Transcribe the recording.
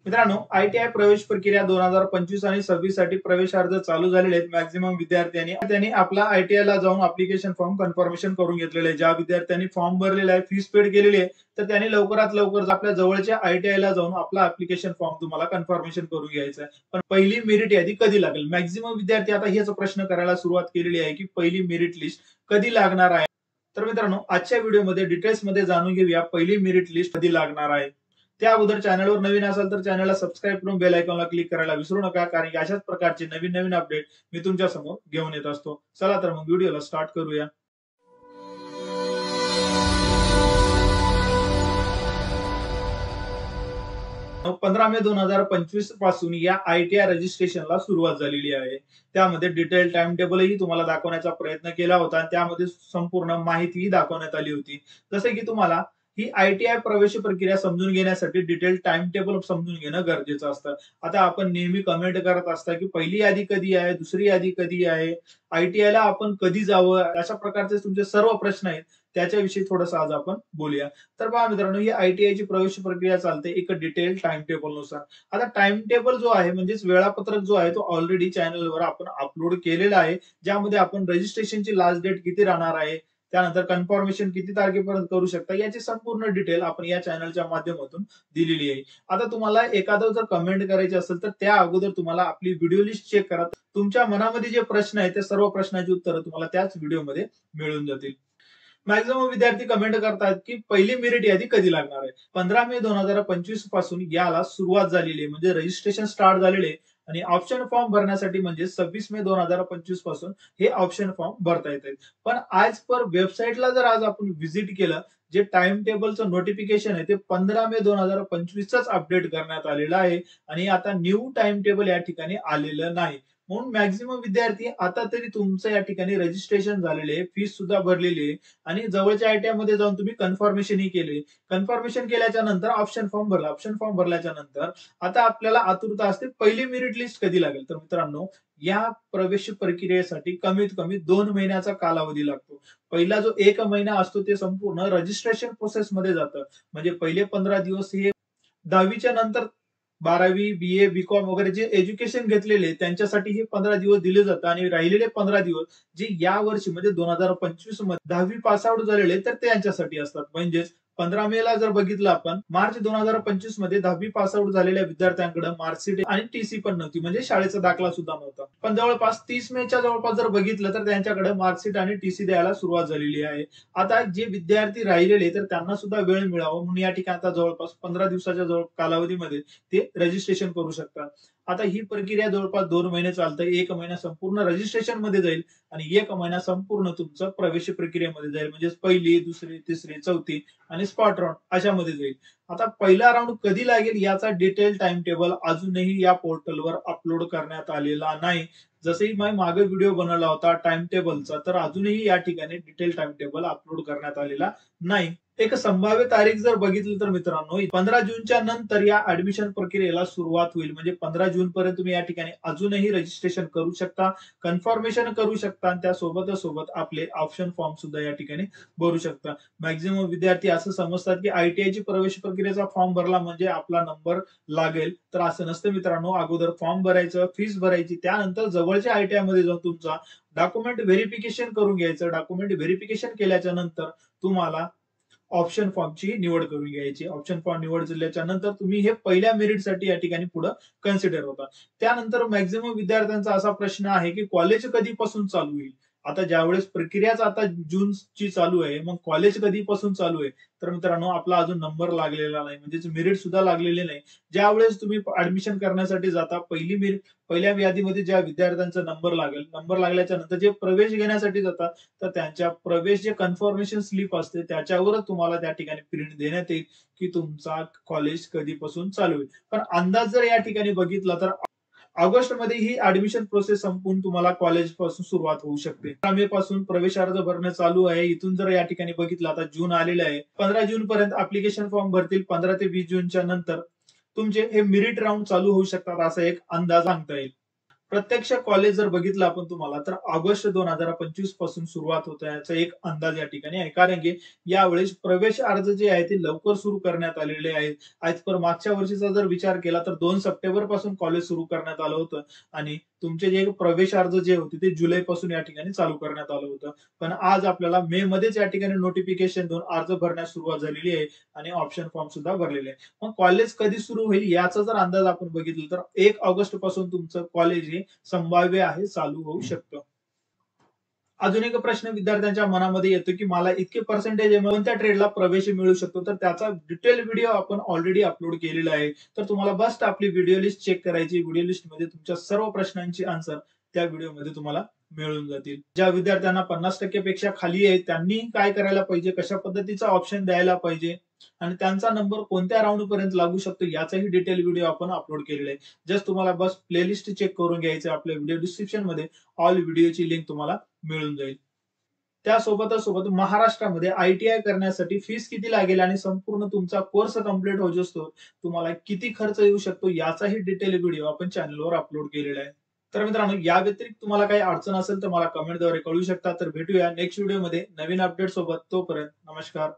मित्रांनो, आयटीआय प्रवेश प्रक्रिया 2025 आणि 26 साठी प्रवेश अर्ज चालू झालेले आहेत. मॅक्झिमम विद्यार्थ्यांनी त्यांनी आपला आयटीआय ला जाऊन अप्लिकेशन फॉर्म कन्फर्मेशन करून घेतलेले आहे. ज्या विद्यार्थ्यांनी फॉर्म भरलेला आहे, फीस पेड केलेली आहे, तर त्यांनी लवकरात लवकर आपल्या जवळच्या आयटीआय ला जाऊन आपला अप्लिकेशन फॉर्म तुम्हाला कन्फर्मेशन करून घ्यायचा आहे. पण पहिली मेरिट यादी कधी लागेल? मॅक्झिमम विद्यार्थी आता हेच प्रश्न करायला सुरुवात केलेली आहे की पहिली मेरिट लिस्ट कधी लागणार आहे? तर मित्रांनो, आजच्या व्हिडिओमध्ये डिटेल्समध्ये जाणून घेऊया पहिली मेरिट लिस्ट कधी लागणार आहे. त्या अगोदर चॅनलवर नवीन असाल तर चॅनलला सबस्क्राईब करून बेल आयकॉनला क्लिक करायला विसरू नका, कारण अशाच प्रकारचे नवीन नवीन अपडेट मी तुमच्या समोर घेऊन येत असतो. चला तर मग व्हिडिओला स्टार्ट करूया. 15 मे 2025 पासून या आयटीआय रजिस्ट्रेशनला सुरुवात झालेली आहे. त्यामध्ये डिटेल टाइम टेबलही तुम्हाला दाखवण्याचा प्रयत्न केला होता. त्यामध्ये संपूर्ण माहितीही दाखवण्यात आली होती. जसे की तुम्हाला ही आयटीआय प्रवेश प्रक्रिया समजून घेण्यासाठी डिटेल टाइम टेबल समजून घेणं गरजेचं असतं. आता आपण नेहमी कमेंट करत असता की पहिली यादी कधी आहे, दुसरी यादी कधी आहे, आयटीआय ला आपण कधी जावं, अशा प्रकारचे तुमचे सर्व प्रश्न आहेत. त्याच्याविषयी थोडंसं आज आपण बोलूया. तर पहा मित्रांनो, ही आयटीआय ची प्रवेश प्रक्रिया चालते एक डिटेल टाइम टेबल नुसार. आता टाइम टेबल जो आहे म्हणजेच वेळापत्रक जो आहे तो ऑलरेडी चॅनलवर आपण अपलोड केलेला आहे, ज्यामध्ये आपण रजिस्ट्रेशनची लास्ट डेट किती राहणार आहे, त्यानंतर कन्फर्मेशन किती तारखेपर्यंत करू शकता, याची संपूर्ण डिटेल आपण या चॅनलच्या माध्यमातून दिलेली आहे. आता तुम्हाला एखादं जर कमेंट करायची असेल तर त्या अगोदर तुम्हाला आपली व्हिडिओ लिस्ट चेक करा. तुमच्या मनामध्ये जे प्रश्न आहेत त्या सर्व प्रश्नांची उत्तरं तुम्हाला त्याच व्हिडिओमध्ये मिळून जातील. मॅक्झिमम विद्यार्थी कमेंट करतात की पहिली मेरिट यादी कधी लागणार आहे. 15 मे 2025 पासून याला सुरुवात झालेली आहे, म्हणजे रजिस्ट्रेशन स्टार्ट झालेले आहे. आणि ऑप्शन फॉर्म भरण्यासाठी म्हणजे 26 मे 2025 पासून हे ऑप्शन फॉर्म भरता येत आहेत. पण आज पर वेबसाईटला जर आज आपण व्हिजिट केलं, जे टाइम टेबलचं नोटिफिकेशन आहे ते 15 मे 2025 अपडेट करण्यात आलेलं आहे. आणि आता न्यू टाइम टेबल या ठिकाणी आलेलं नाही. म्हणून मॅक्झिमम विद्यार्थी आता तरी तुमचं या ठिकाणी रजिस्ट्रेशन झालेले आहे, फीस सुद्धा भरलेली आहे आणि जवळच्या आयटीआय मध्ये जाऊन तुम्ही कन्फर्मेशनही केले. कन्फर्मेशन केल्याच्या नंतर ऑप्शन फॉर्म भरला. ऑप्शन फॉर्म भरल्याच्या नंतर आता आपल्याला आतुरता असते पहिली मेरिट लिस्ट कधी लागेल. तर मित्रांनो, या प्रवेश प्रक्रियेसाठी कमीत कमी 2 महिन्याचा कालावधी लागतो. पहिला जो 1 महिना असतो ते संपूर्ण रजिस्ट्रेशन प्रोसेस मध्ये जातं. म्हणजे पहिले 15 दिवस हे 10वीच्या नंतर 12वी, बीए, बीकॉम वगैरे जे एज्युकेशन घेतलेले त्यांच्यासाठी हे 15 दिवस दिले जातात आणि राहिलेले 15 दिवस जे या वर्षी म्हणजे 2025 मध्ये 10वी पास आउट झालेले तर ते यांच्यासाठी असतात. म्हणजेच 15 मे ला जर बघितलं आपण, मार्च 2025 मध्ये 10वी पास आउट झालेल्या विद्यार्थ्यांकडे मार्कशीट आणि टीसी पण नव्हती, म्हणजे शाळेचा दाखला सुद्धा नव्हता. पण जवळपास 30 मे जवळपास जर बघितलं तर त्यांच्याकडे मार्कशीट आणि टीसी द्यायला सुरुवात झालेली आहे. आता जे विद्यार्थी राहिलेले तर त्यांना सुद्धा वेळ मिळावा म्हणून या ठिकाणी आता जवळपास 15 दिवसाच्या जवळ कालावधीमध्ये ते रजिस्ट्रेशन करू शकतात. आता ही प्रक्रिया जवळपास 2 महिने चालते. 1 महिना संपूर्ण रजिस्ट्रेशन मध्ये जाईल आणि 1 महिना संपूर्ण तुमचं प्रवेश प्रक्रियेमध्ये जाईल. म्हणजे पहिली, दुसरी, तिसरी, चौथी आणि स्पॉट राऊंड अशामध्ये जाईल. आता पहिला राऊंड कधी लागेल याचा डिटेल टाइम टेबल अजूनही या पोर्टलवर अपलोड करण्यात आलेला नाही. जसंही मी मागे व्हिडिओ बनवला होता टाइम टेबलचा, तर अजूनही या ठिकाणी डिटेल टाइम टेबल अपलोड करण्यात आलेला नाही. एक संभाव्य तारीख जर बघितली तर मित्रांनो, 15 जूनच्या नंतर या ऍडमिशन प्रक्रियेला सुरुवात होईल. म्हणजे 15 जून पर्यंत तुम्ही या ठिकाणी अजूनही रजिस्ट्रेशन करू शकता, कन्फर्मेशन करू शकता आणि त्यासोबतच सोबत आपले ऑप्शन फॉर्म सुद्धा या ठिकाणी भरू शकता. मॅक्झिमम विद्यार्थी असं समजतात की आयटीआय ची प्रवेश प्रक्रियेचा फॉर्म भरला म्हणजे आपला नंबर लागेल, तर असं नसतं मित्रांनो. अगोदर फॉर्म भरायचं, फीस भरायची, त्यानंतर जवळच्या आयटीआय मध्ये जाऊन तुमचा डॉक्युमेंट व्हेरिफिकेशन करून घ्यायचं. डॉक्युमेंट व्हेरिफिकेशन केल्याच्या नंतर तुम्हाला ऑप्शन फॉर्मची निवड करून घ्यायची. ऑप्शन फॉर्म निवड झाल्याच्या नंतर तुम्ही हे पहिल्या मेरिटसाठी या ठिकाणी पुढे कन्सिडर होता. त्यानंतर मॅक्झिमम विद्यार्थ्यांचा असा प्रश्न आहे की कॉलेज कधीपासून चालू होईल. आता ज्यावेळेस प्रक्रियाच आता जूनची चालू आहे, मग कॉलेज कधीपासून चालू आहे. तर मित्रांनो, आपला अजून नंबर लागलेला नाही, म्हणजे मेरिट सुद्धा लागलेले नाही. ज्यावेळेस तुम्ही ऍडमिशन करण्यासाठी जाता, पहिल्या यादीमध्ये ज्या विद्यार्थ्यांचा नंबर लागेल, नंबर लागल्याच्या नंतर जे प्रवेश घेण्यासाठी जातात, तर त्यांच्या प्रवेश जे कन्फर्मेशन स्लिप असते त्याच्यावर तुम्हाला त्या ठिकाणी प्रिंट देण्यात येईल की तुमचा कॉलेज कधीपासून चालू होईल. पण अंदाज जर या ठिकाणी बघितला तर ऑगस्ट मध्ये ही ऍडमिशन प्रोसेस संपून तुम्हाला कॉलेज पासून सुरुवात होऊ शकते. 15 मे पासून प्रवेश अर्ज भरणं चालू आहे. इथून जर या ठिकाणी बघितलं, आता जून आलेलं आहे, 15 जून पर्यंत अप्लिकेशन फॉर्म भरतील. 15 ते 20 जूनच्या नंतर तुमचे हे मेरिट राऊंड चालू होऊ शकतात, असा एक अंदाज सांगता येईल. प्रत्यक्ष कॉलेज जर बघितलं आपण तुम्हाला तर ऑगस्ट 2025 पासून सुरुवात होत आहे याचा एक अंदाज या ठिकाणी आहे. कारण की यावेळेस प्रवेश अर्ज जे आहे ते लवकर सुरू करण्यात आलेले आहेत. आज पर मागच्या वर्षीचा जर विचार केला तर 2 सप्टेंबर पासून कॉलेज सुरू करण्यात आलं होतं आणि तुमचे जे प्रवेश अर्ज जे होते ते जुलै पासून या ठिकाणी चालू करण्यात आलं होतं. पण आज आपल्याला मे मध्येच या ठिकाणी नोटिफिकेशन देऊन अर्ज भरण्यास सुरुवात झालेली आहे आणि ऑप्शन फॉर्म सुद्धा भरलेले आहे. मग कॉलेज कधी सुरू होईल याचा जर अंदाज आपण बघितलं तर 1 ऑगस्ट पासून तुमचं कॉलेज हे संभाव्य आहे चालू होऊ शकतं. अजून एक प्रश्न विद्यार्थ्यांच्या मनामध्ये येतो की मला इतके पर्सेंटेज आहे कोणत्या ट्रेडला प्रवेश मिळू शकतो तर त्याचा डिटेल व्हिडिओ आपण ऑलरेडी अपलोड केलेला आहे. तर तुम्हाला बस आपली व्हिडिओ लिस्ट चेक करायची. व्हिडिओ लिस्ट मध्ये तुमच्या सर्व प्रश्नांची आन्सर त्या व्हिडिओमध्ये तुम्हाला मिळून जातील. ज्या विद्यार्थ्यांना 50% पेक्षा खाली आहे त्यांनी काय करायला पाहिजे, कशा पद्धतीचा ऑप्शन द्यायला पाहिजे आणि त्यांचा नंबर कोणत्या राऊंड पर्यंत लागू शकतो याचाही डिटेल व्हिडिओ आपण अपलोड केलेला आहे. जस्ट तुम्हाला बस प्लेलिस्ट चेक करून घ्यायचं. आपल्या व्हिडिओ डिस्क्रिप्शन मध्ये ऑल व्हिडिओची लिंक तुम्हाला मिळून जाईल. त्यासोबत महाराष्ट्रामध्ये आयटीआय करण्यासाठी फीस किती लागेल आणि संपूर्ण तुमचा कोर्स कंप्लीट होईस्तोवर तुम्हाला किती खर्च येऊ शकतो याचाही डिटेल व्हिडिओ आपण चॅनलवर अपलोड केलेला आहे. तर मित्रांनो या व्यतिरिक्त तुम्हाला काही अडचण असेल तर मला कमेंटद्वारे कळू शकता. तर भेटूया नेक्स्ट व्हिडिओमध्ये नवीन अपडेट सोबत. तोपर्यंत नमस्कार.